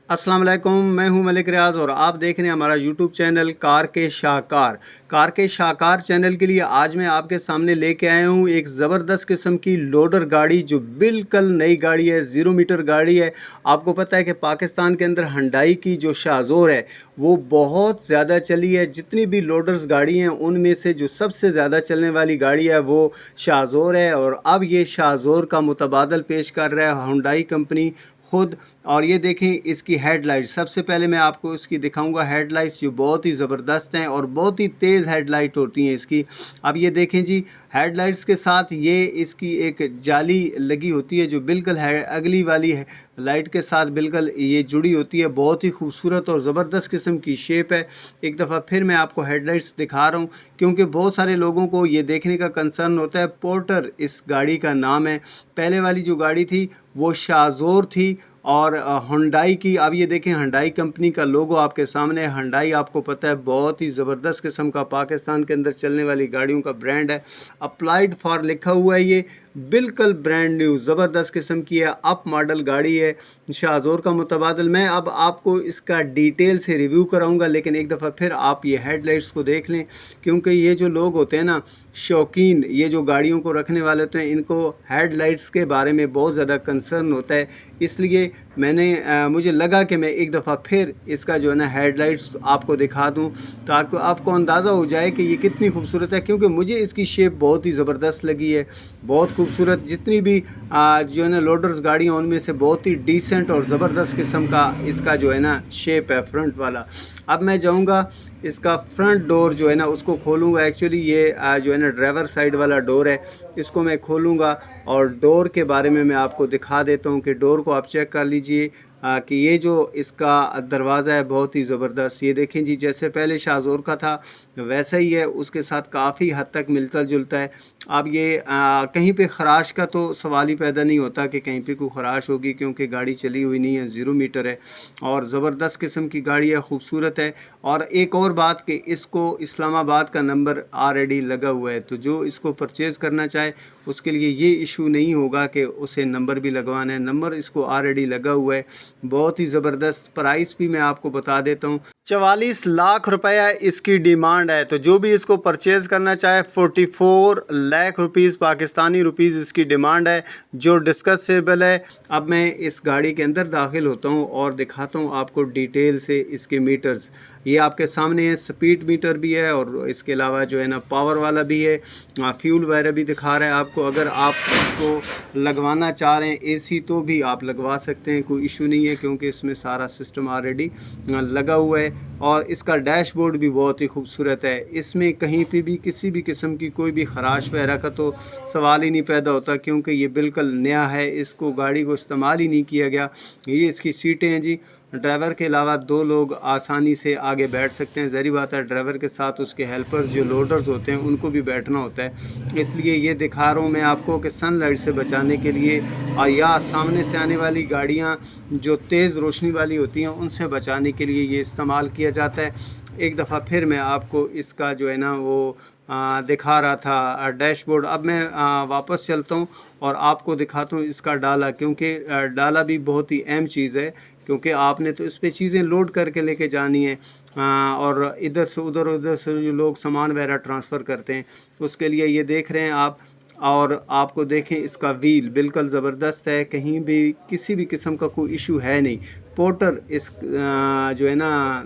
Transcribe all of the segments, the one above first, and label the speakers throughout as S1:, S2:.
S1: अस्सलाम वालेकुम, मैं हूं मलिक रियाज और आप देख रहे हैं हमारा यूट्यूब चैनल कार के शाहकार। कार के शाहकार चैनल के लिए आज मैं आपके सामने लेके आया हूं एक ज़बरदस्त किस्म की लोडर गाड़ी जो बिल्कुल नई गाड़ी है, 0 मीटर गाड़ी है। आपको पता है कि पाकिस्तान के अंदर हुंडई की जो शाहज़ोर है वो बहुत ज़्यादा चली है। जितनी भी लोडर्स गाड़ी हैं उनमें से जो सबसे ज़्यादा चलने वाली गाड़ी है वो शाहज़ोर है, और अब ये शाहज़ोर का मुतबादल पेश कर रहा है हुंडई कंपनी खुद। और ये देखें इसकी हेडलाइट, सबसे पहले मैं आपको इसकी दिखाऊंगा हेडलाइट्स जो बहुत ही ज़बरदस्त हैं और बहुत ही तेज़ हेडलाइट होती हैं इसकी। अब ये देखें जी, हेडलाइट्स के साथ ये इसकी एक जाली लगी होती है जो बिल्कुल है अगली वाली है लाइट के साथ बिल्कुल ये जुड़ी होती है। बहुत ही खूबसूरत और ज़बरदस्त किस्म की शेप है। एक दफ़ा फिर मैं आपको हेडलाइट्स दिखा रहा हूँ क्योंकि बहुत सारे लोगों को ये देखने का कंसर्न होता है। पोर्टर इस गाड़ी का नाम है। पहले वाली जो गाड़ी थी वो शाहज़ोर थी और हुंडई की। अब ये देखें हुंडई कंपनी का लोगो आपके सामने। हुंडई आपको पता है बहुत ही ज़बरदस्त किस्म का पाकिस्तान के अंदर चलने वाली गाड़ियों का ब्रांड है। अप्लाइड फॉर लिखा हुआ है, ये बिल्कुल ब्रांड न्यू ज़बरदस्त किस्म की है, अप मॉडल गाड़ी है शाहज़ोर का मुतबादल। मैं अब आपको इसका डिटेल से रिव्यू कराऊंगा, लेकिन एक दफ़ा फिर आप ये हेडलाइट्स को देख लें क्योंकि ये जो लोग होते हैं ना शौकीन, ये जो गाड़ियों को रखने वाले होते हैं, इनको हेडलाइट्स के बारे में बहुत ज़्यादा कंसर्न होता है। इसलिए मुझे लगा कि मैं एक दफ़ा फिर इसका जो है ना हेडलाइट्स आपको दिखा दूं ताकि आपको अंदाज़ा हो जाए कि ये कितनी खूबसूरत है, क्योंकि मुझे इसकी शेप बहुत ही ज़बरदस्त लगी है, बहुत खूबसूरत। जितनी भी जो है ना लोडर्स गाड़ियाँ उनमें से बहुत ही डिसेंट और ज़बरदस्त किस्म का इसका जो है ना शेप है फ्रंट वाला। अब मैं जाऊंगा इसका फ्रंट डोर जो है ना उसको खोलूँगा। एक्चुअली ये जो है ना ड्राइवर साइड वाला डोर है, इसको मैं खोलूँगा और डोर के बारे में मैं आपको दिखा देता हूँ कि डोर को आप चेक कर लीजिए कि ये जो इसका दरवाज़ा है बहुत ही ज़बरदस्त। ये देखें जी, जैसे पहले शाहज़ोर का था वैसा ही है, उसके साथ काफ़ी हद तक मिलता जुलता है। अब ये कहीं पे ख़राश का तो सवाल ही पैदा नहीं होता कि कहीं पे कोई ख़राश होगी, क्योंकि गाड़ी चली हुई नहीं है, 0 मीटर है और ज़बरदस्त किस्म की गाड़ी है, खूबसूरत है। और एक और बात कि इसको इस्लामाबाद का नंबर ऑलरेडी लगा हुआ है, तो जो इसको परचेज़ करना चाहे उसके लिए ये इशू नहीं होगा कि उसे नंबर भी लगवाना है। नंबर इसको ऑलरेडी लगा हुआ है। बहुत ही ज़बरदस्त प्राइस भी मैं आपको बता देता हूँ, 44 लाख रुपया इसकी डिमांड है। तो जो भी इसको परचेज़ करना चाहे 44 लाख रुपीज़ पाकिस्तानी रुपीज़ इसकी डिमांड है, जो डिस्कसेबल है। अब मैं इस गाड़ी के अंदर दाखिल होता हूँ और दिखाता हूँ आपको डिटेल से इसके मीटर्स। ये आपके सामने है, स्पीड मीटर भी है और इसके अलावा जो है ना पावर वाला भी है, फ्यूल वगैरह भी दिखा रहा है आपको। अगर आप इसको लगवाना चाह रहे हैं एसी तो भी आप लगवा सकते हैं, कोई इशू नहीं है, क्योंकि इसमें सारा सिस्टम ऑलरेडी लगा हुआ है। और इसका डैशबोर्ड भी बहुत ही खूबसूरत है। इसमें कहीं पे भी किसी भी किस्म की कोई भी ख़राश वगैरह का तो सवाल ही नहीं पैदा होता, क्योंकि ये बिल्कुल नया है, इसको गाड़ी को इस्तेमाल ही नहीं किया गया। ये इसकी सीटें हैं जी। ड्राइवर के अलावा 2 लोग आसानी से आगे बैठ सकते हैं। ज़ाहिर बात है ड्राइवर के साथ उसके हेल्पर्स जो लोडर्स होते हैं उनको भी बैठना होता है। इसलिए ये दिखा रहा हूँ मैं आपको कि सनलाइट से बचाने के लिए और या सामने से आने वाली गाड़ियाँ जो तेज़ रोशनी वाली होती हैं उनसे बचाने के लिए ये इस्तेमाल किया जाता है। एक दफ़ा फिर मैं आपको इसका जो है ना वो दिखा रहा था डैशबोर्ड। अब मैं वापस चलता हूँ और आपको दिखाता हूँ इसका डाला, क्योंकि डाला भी बहुत ही अहम चीज़ है, क्योंकि आपने तो इस पे चीज़ें लोड करके लेके जानी है और इधर से उधर से जो लोग सामान वगैरह ट्रांसफ़र करते हैं उसके लिए ये देख रहे हैं आप। और आपको देखें इसका व्हील बिल्कुल ज़बरदस्त है, कहीं भी किसी भी किस्म का कोई इशू है नहीं। पोर्टर इस जो है ना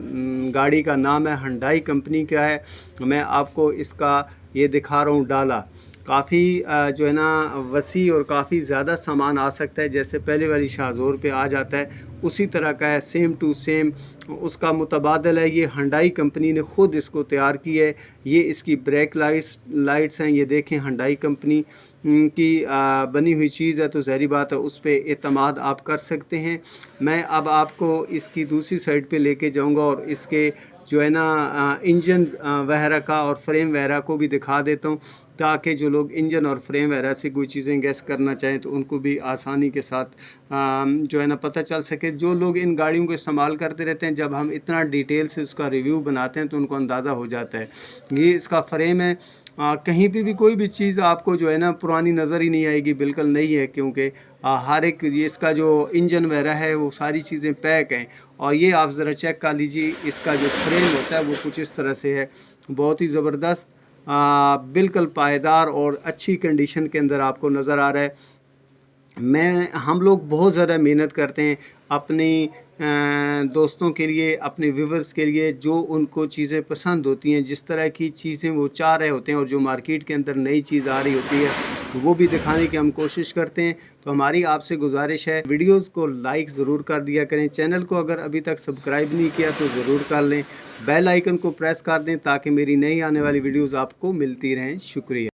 S1: गाड़ी का नाम है, हुंडई कंपनी का है। मैं आपको इसका ये दिखा रहा हूँ डाला। काफ़ी जो है ना वसी और काफ़ी ज़्यादा सामान आ सकता है, जैसे पहले वाली शाहज़ोर पे आ जाता है उसी तरह का है, सेम टू सेम उसका मुतबादल है। ये हुंडई कंपनी ने ख़ुद इसको तैयार की है। ये इसकी ब्रेक लाइट्स हैं, ये देखें हुंडई कंपनी की बनी हुई चीज़ है, तो ज़ाहिर बात है उस पर एतमाद आप कर सकते हैं। मैं अब आपको इसकी दूसरी साइड पे लेके जाऊंगा और इसके जो है ना इंजन वगैरह का और फ्रेम वगैरह को भी दिखा देता हूँ, ताकि जो लोग इंजन और फ्रेम वगैरह से कोई चीज़ें गैस करना चाहें तो उनको भी आसानी के साथ जो है ना पता चल सके। जो लोग इन गाड़ियों को इस्तेमाल करते रहते हैं, जब हम इतना डिटेल से उसका रिव्यू बनाते हैं तो उनको अंदाज़ा हो जाता है। ये इसका फ्रेम है कहीं पे भी कोई भी चीज़ आपको जो है ना पुरानी नज़र ही नहीं आएगी, बिल्कुल नहीं है, क्योंकि हर एक ये इसका जो इंजन वगैरह है वो सारी चीज़ें पैक हैं। और ये आप ज़रा चेक कर लीजिए, इसका जो फ्रेम होता है वो कुछ इस तरह से है, बहुत ही ज़बरदस्त, बिल्कुल पायदार और अच्छी कंडीशन के अंदर आपको नज़र आ रहा है। हम लोग बहुत ज़्यादा मेहनत करते हैं अपनी दोस्तों के लिए, अपने व्यूवर्स के लिए, जो उनको चीज़ें पसंद होती हैं, जिस तरह की चीज़ें वो चाह रहे होते हैं और जो मार्केट के अंदर नई चीज़ आ रही होती है वो भी दिखाने की हम कोशिश करते हैं। तो हमारी आपसे गुजारिश है, वीडियोस को लाइक ज़रूर कर दिया करें, चैनल को अगर अभी तक सब्सक्राइब नहीं किया तो ज़रूर कर लें, बेल आइकन को प्रेस कर दें ताकि मेरी नई आने वाली वीडियोज़ आपको मिलती रहें। शुक्रिया।